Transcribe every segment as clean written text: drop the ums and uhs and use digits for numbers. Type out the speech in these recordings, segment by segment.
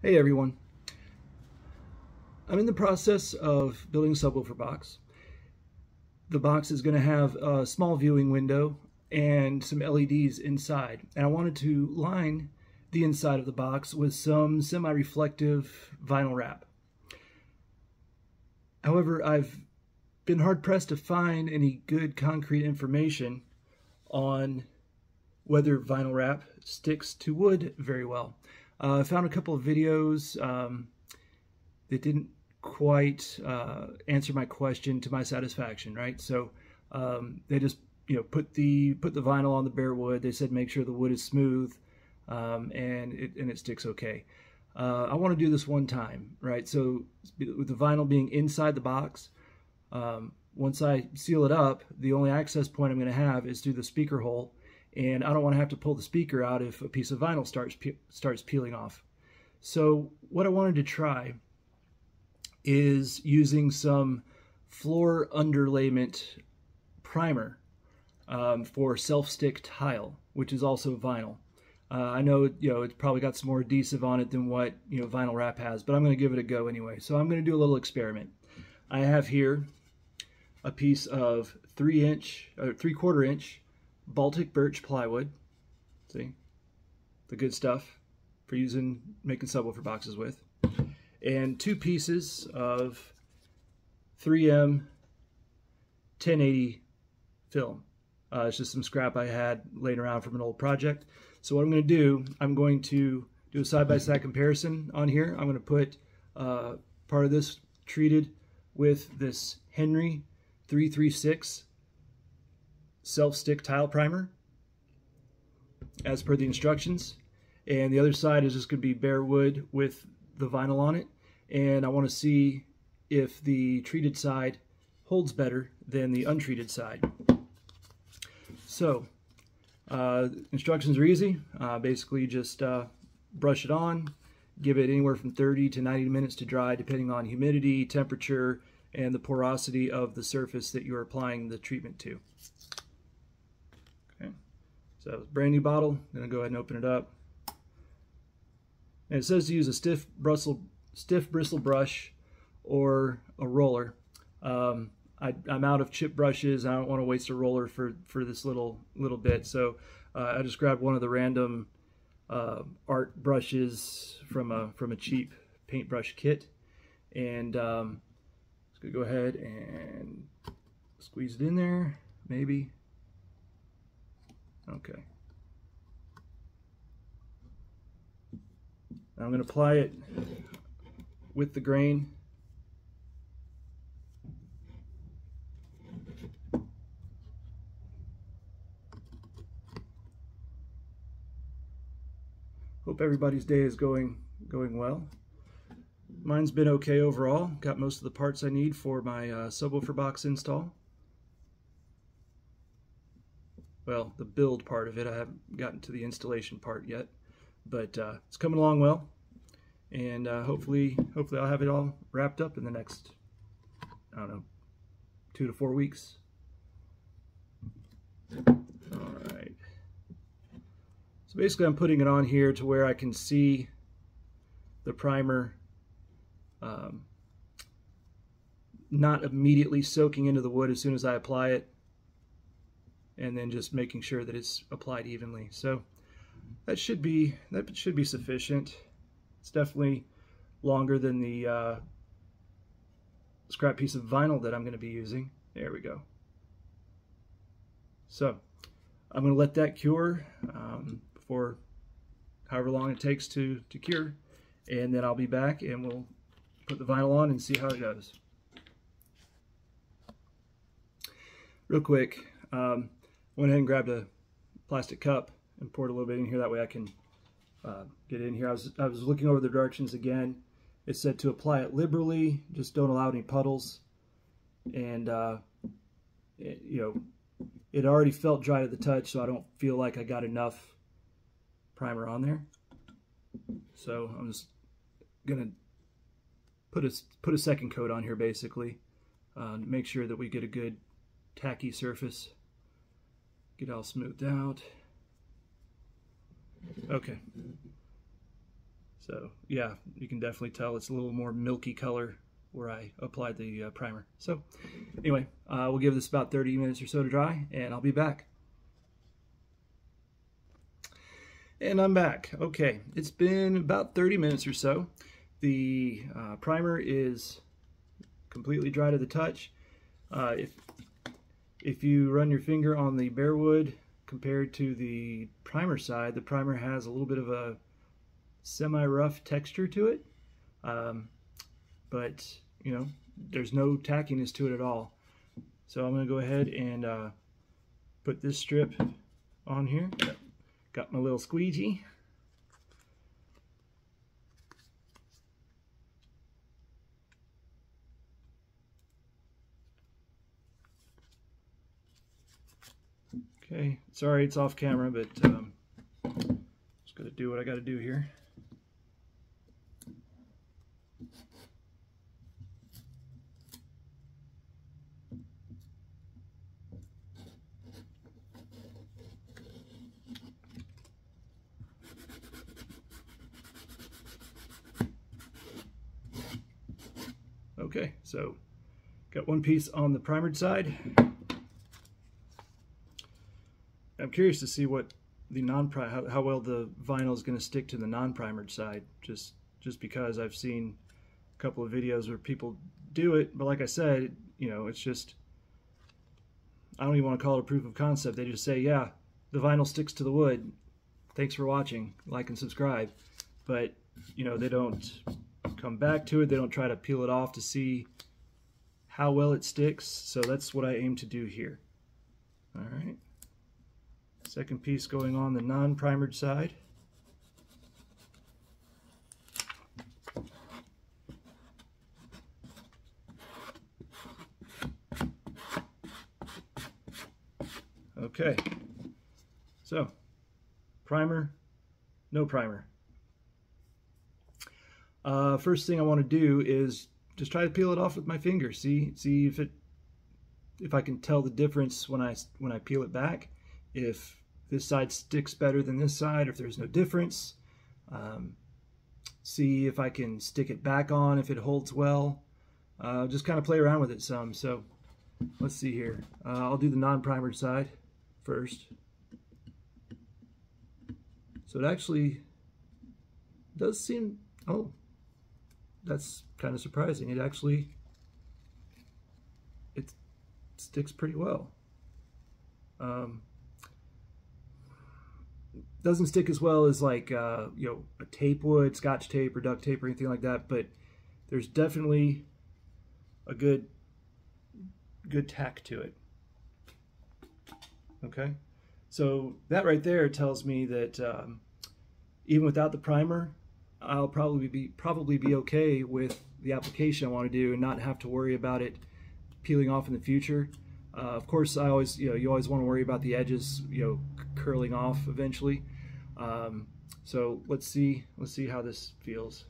Hey everyone, I'm in the process of building a subwoofer box. The box is going to have a small viewing window and some LEDs inside, and I wanted to line the inside of the box with some semi-reflective vinyl wrap. However, I've been hard-pressed to find any good concrete information on whether vinyl wrap sticks to wood very well. I found a couple of videos that didn't quite answer my question to my satisfaction, right? So they just put the vinyl on the bare wood. They said make sure the wood is smooth and it sticks okay. I want to do this one time, right? So with the vinyl being inside the box, once I seal it up, the only access point I'm going to have is through the speaker hole. And I don't want to have to pull the speaker out if a piece of vinyl starts peeling off. So what I wanted to try is using some floor underlayment primer for self-stick tile, which is also vinyl. I know it's probably got some more adhesive on it than what vinyl wrap has, but I'm going to give it a go anyway. So I'm going to do a little experiment. I have here a piece of 3/4 inch Baltic birch plywood. See, the good stuff for making subwoofer boxes with, and 2 pieces of 3M 1080 film. It's just some scrap I had laying around from an old project. So what I'm going to do, I'm going to do a side-by-side comparison on here. I'm going to put part of this treated with this Henry 336 self-stick tile primer as per the instructions, and the other side is just going to be bare wood with the vinyl on it, and I want to see if the treated side holds better than the untreated side. So instructions are easy. Basically just brush it on, give it anywhere from 30 to 90 minutes to dry depending on humidity, temperature, and the porosity of the surface that you're applying the treatment to. So it's a brand new bottle. I'm going to go ahead and open it up. And it says to use a stiff bristle brush or a roller. I'm out of chip brushes. I don't want to waste a roller for this little bit. So I just grabbed one of the random art brushes from a cheap paintbrush kit, and I'm just gonna go ahead and squeeze it in there, maybe. Okay. Now I'm going to apply it with the grain. Hope everybody's day is going well. Mine's been okay overall. Got most of the parts I need for my subwoofer box install. Well, the build part of it, I haven't gotten to the installation part yet, but it's coming along well, and hopefully I'll have it all wrapped up in the next, I don't know, 2 to 4 weeks. All right. So basically I'm putting it on here to where I can see the primer not immediately soaking into the wood as soon as I apply it, and then just making sure that it's applied evenly. So that should be sufficient. It's definitely longer than the scrap piece of vinyl that I'm going to be using. There we go. So I'm going to let that cure for however long it takes to cure, and then I'll be back and we'll put the vinyl on and see how it goes. Real quick, went ahead and grabbed a plastic cup and poured a little bit in here. That way I can get in here. I was looking over the directions again. It said to apply it liberally, just don't allow any puddles. And it already felt dry to the touch, so I don't feel like I got enough primer on there. So I'm just gonna put a second coat on here basically, to make sure that we get a good tacky surface. Get it all smoothed out. Okay. So yeah, you can definitely tell it's a little more milky color where I applied the primer. So anyway, we'll give this about 30 minutes or so to dry, and I'll be back. And I'm back. Okay, it's been about 30 minutes or so. The primer is completely dry to the touch. If you run your finger on the bare wood compared to the primer side, the primer has a little bit of a semi-rough texture to it, but you know, there's no tackiness to it at all. So I'm going to go ahead and put this strip on here. Got my little squeegee. Okay, sorry it's off camera, but just got to do what I got to do here. Okay, so got one piece on the primered side. I'm curious to see what the non-primer, how well the vinyl is going to stick to the non-primered side, just because I've seen a couple of videos where people do it, but like I said, you know, it's just, I don't even want to call it a proof of concept. They just say, yeah, the vinyl sticks to the wood. Thanks for watching, like and subscribe. But, you know, they don't come back to it. They don't try to peel it off to see how well it sticks. So that's what I aim to do here. All right. Second piece going on the non-primered side. Okay, so primer, no primer. First thing I want to do is just try to peel it off with my finger. See if I can tell the difference when I peel it back. If this side sticks better than this side, or if there's no difference. See if I can stick it back on, if it holds well. Just kind of play around with it some. So let's see here. I'll do the non-primered side first. So it actually does seem, oh, that's kind of surprising. It sticks pretty well. Doesn't stick as well as like you know, a tape would, Scotch tape or duct tape or anything like that, but there's definitely a good tack to it. Okay, so that right there tells me that even without the primer, I'll probably be okay with the application I want to do and not have to worry about it peeling off in the future. Of course, you always want to worry about the edges, you know, curling off eventually. So let's see how this feels.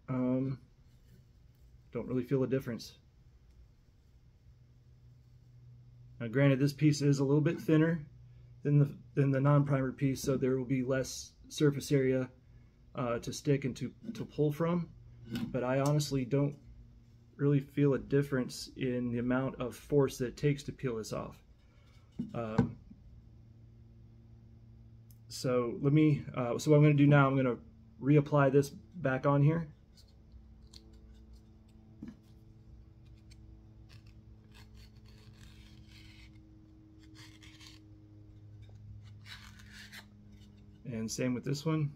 Don't really feel a difference. Now, granted, this piece is a little bit thinner than the non-primered piece, so there will be less surface area to stick and to pull from, but I honestly don't really feel a difference in the amount of force that it takes to peel this off. So what I'm going to do now, I'm going to reapply this back on here. And same with this one.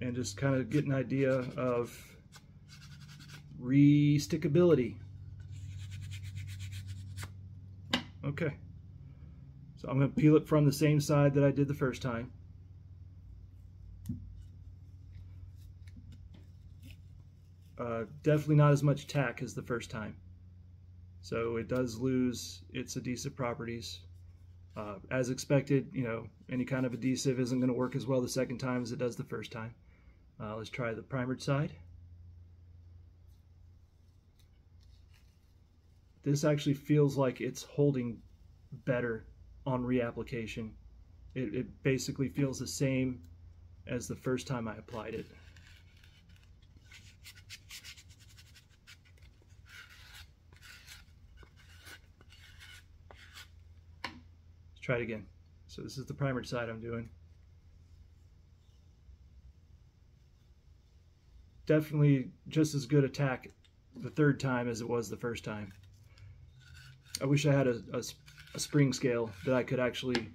And just kind of get an idea of re-stickability. Okay. So I'm going to peel it from the same side that I did the first time. Definitely not as much tack as the first time. So it does lose its adhesive properties. As expected, you know, any kind of adhesive isn't going to work as well the second time as it does the first time. Let's try the primered side. this actually feels like it's holding better on reapplication. It basically feels the same as the first time I applied it. Let's try it again. So this is the primered side I'm doing. Definitely just as good attack the third time as it was the first time. I wish I had a spring scale that I could actually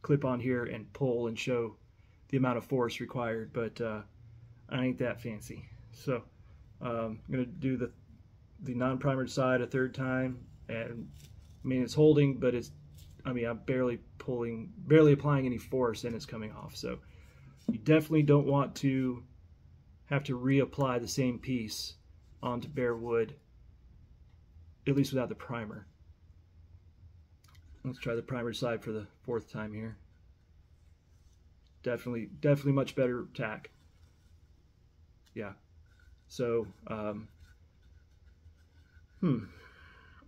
clip on here and pull and show the amount of force required, but I ain't that fancy. So I'm gonna do the non-primered side a third time, and I mean it's holding, but I'm barely applying any force, and it's coming off. So you definitely don't want to have to reapply the same piece onto bare wood, at least without the primer. Let's try the primer side for the fourth time here. Definitely much better tack. Yeah. So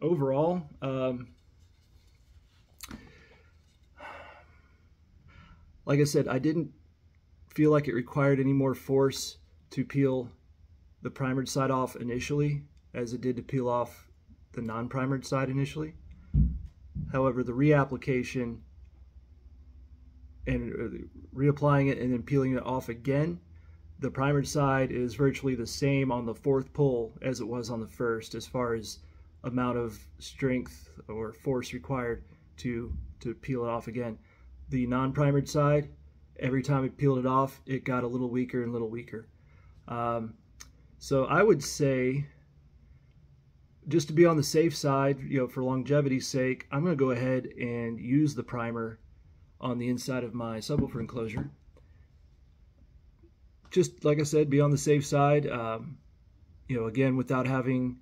overall, like I said, I didn't feel like it required any more force to peel the primered side off initially as it did to peel off the non-primered side initially. However, the reapplication and reapplying it and then peeling it off again, the primered side is virtually the same on the fourth pull as it was on the first, as far as amount of strength or force required to peel it off again. The non-primered side, every time it peeled it off, it got a little weaker and a little weaker. So I would say, just to be on the safe side, for longevity's sake, I'm going to go ahead and use the primer on the inside of my subwoofer enclosure. Just like I said, be on the safe side. Again, without having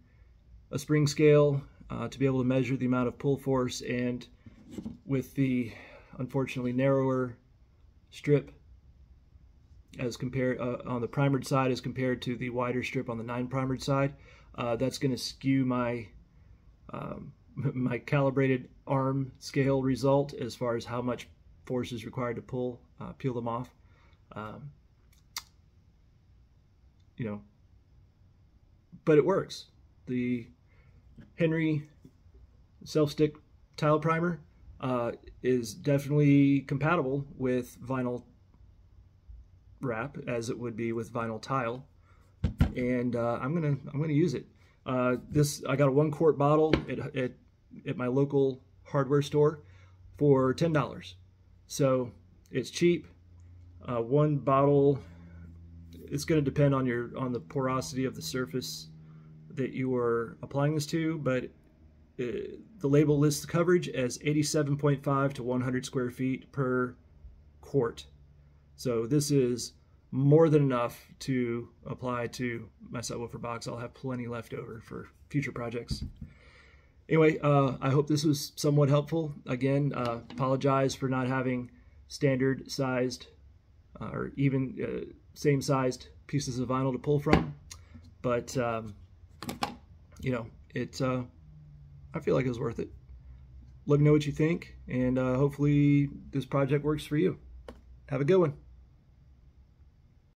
a spring scale to be able to measure the amount of pull force, and with the unfortunately narrower strip as compared on the primered side as compared to the wider strip on the non-primered side, that's going to skew my my calibrated arm scale result as far as how much force is required to peel them off. But it works. The Henry self-stick tile primer is definitely compatible with vinyl wrap, as it would be with vinyl tile, and I'm gonna use it. I got a 1 quart bottle at my local hardware store for $10, so it's cheap. One bottle, it's going to depend on the porosity of the surface that you are applying this to, but the label lists the coverage as 87.5 to 100 square feet per quart. So this is more than enough to apply to my subwoofer box. I'll have plenty left over for future projects. Anyway, I hope this was somewhat helpful. Again, apologize for not having standard sized or even same sized pieces of vinyl to pull from, but I feel like it was worth it. Let me know what you think, and hopefully this project works for you. Have a good one.